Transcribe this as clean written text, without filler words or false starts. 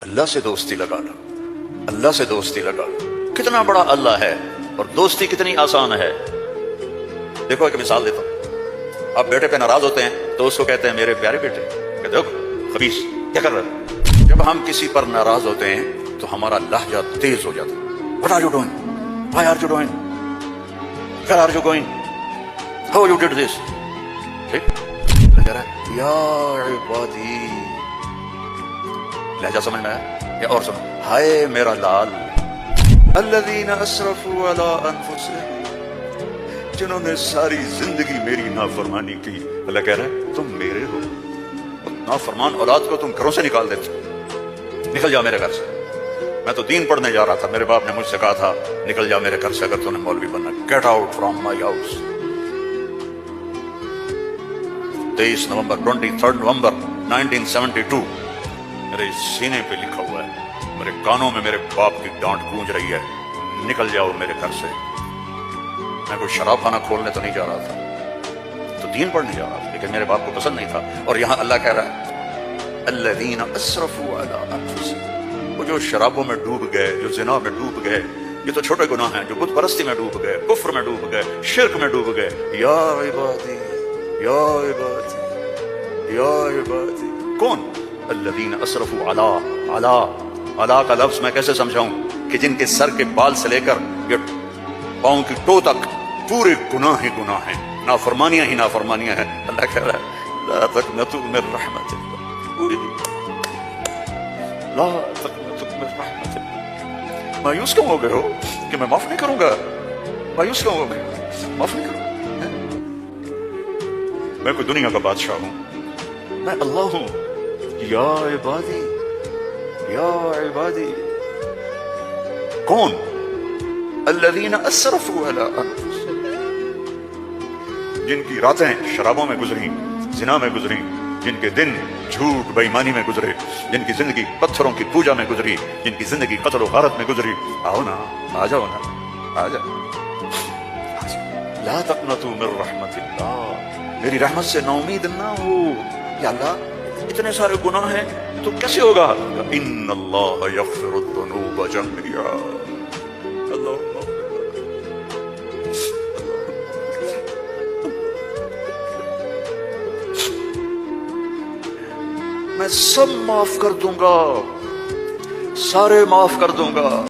اللہ سے دوستی لگانا، اللہ سے دوستی لگانا کتنا بڑا اللہ ہے اور دوستی کتنی آسان ہے۔ دیکھو ایک مثال دیتا ہوں، آپ بیٹے پہ ناراض ہوتے ہیں تو اس کو کہتے ہیں میرے پیارے بیٹے، کہتے ہو خبیث کیا کر رہے ہیں؟ جب ہم کسی پر ناراض ہوتے ہیں تو ہمارا لہجہ تیز ہو جاتا ہے۔ What are you doing? Why are you doing? Where are you going? How you did this? ٹھیک کہہ رہا ہے یا عبادی، لہجہ سمجھ میں آیا؟ یا اور سنو، ہائے میرا لال، الذین اسرفوا علی انفسہم، جنہوں نے ساری زندگی میری نافرمانی کی۔ اللہ کہہ رہا ہے تم میرے ہو، نافرمان اولاد کو تم گھروں سے نکال دیتے، نکل جا میرے گھر سے۔ میں تو دین پڑھنے جا رہا تھا، میرے باپ نے مجھ سے کہا تھا نکل جا میرے گھر سے اگر تو نے مولوی بننا، get out from my house. 23 نومبر 23 نومبر 1972 میرے سینے پہ لکھا ہوا ہے، میرے کانوں میں میرے باپ کی ڈانٹ گونج رہی ہے، نکل جاؤ میرے گھر سے۔ میں کوئی شراب خانہ کھولنے تو نہیں جا رہا تھا، تو دین پڑھنے جا رہا تھا، لیکن میرے باپ کو پسند نہیں تھا۔ اور یہاں اللہ کہہ رہا ہے الذین اسرفوا علی انفسہم، وہ جو شرابوں میں ڈوب گئے، جو زنا میں ڈوب گئے، یہ تو چھوٹے گناہ ہیں، جو بت پرستی میں ڈوب گئے، کفر میں ڈوب گئے، شرک میں ڈوب گئے، یا عبادی یا عبادی یا عبادی۔ کون؟ الذین اسرفوا علی کا لفظ میں کیسے سمجھاؤں کہ جن کے سر کے بال سے لے کر یہ پاؤں کی ٹو تک پورے گناہ ہی گناہ ہیں، نافرمانیاں ہی نافرمانیاں ہیں۔ اللہ کہہ رہا ہے لا تقنطوا من رحمت اللہ، لا تقنطوا من رحمت اللہ۔ مایوس کیوں ہو گئے ہو کہ میں معاف نہیں کروں گا؟ مایوس کیوں ہو گئے؟ معاف نہیں کروں گا؟ میں کوئی دنیا کا بادشاہ ہوں؟ میں اللہ ہوں۔ یا عبادی یا عبادی، کون؟ الذین اسرفوا علی انفسہم، جن کی راتیں شرابوں میں گزری، زنا میں گزری، جن کے دن جھوٹ بے ایمانی میں گزرے، جن کی زندگی پتھروں کی پوجا میں گزری، جن کی زندگی قتل و غارت میں گزری۔ آؤ نا، آ جاؤ نا، آ جاؤ۔ لا تقنطوا من رحمت اللہ، میری رحمت سے نا امید نہ ہو۔ یا اللہ اتنے سارے گناہ ہیں تو کیسے ہوگا؟ ان اللہ یغفر الذنوب جميعا۔ اللہ میں سب معاف کر دوں گا، سارے معاف کر دوں گا۔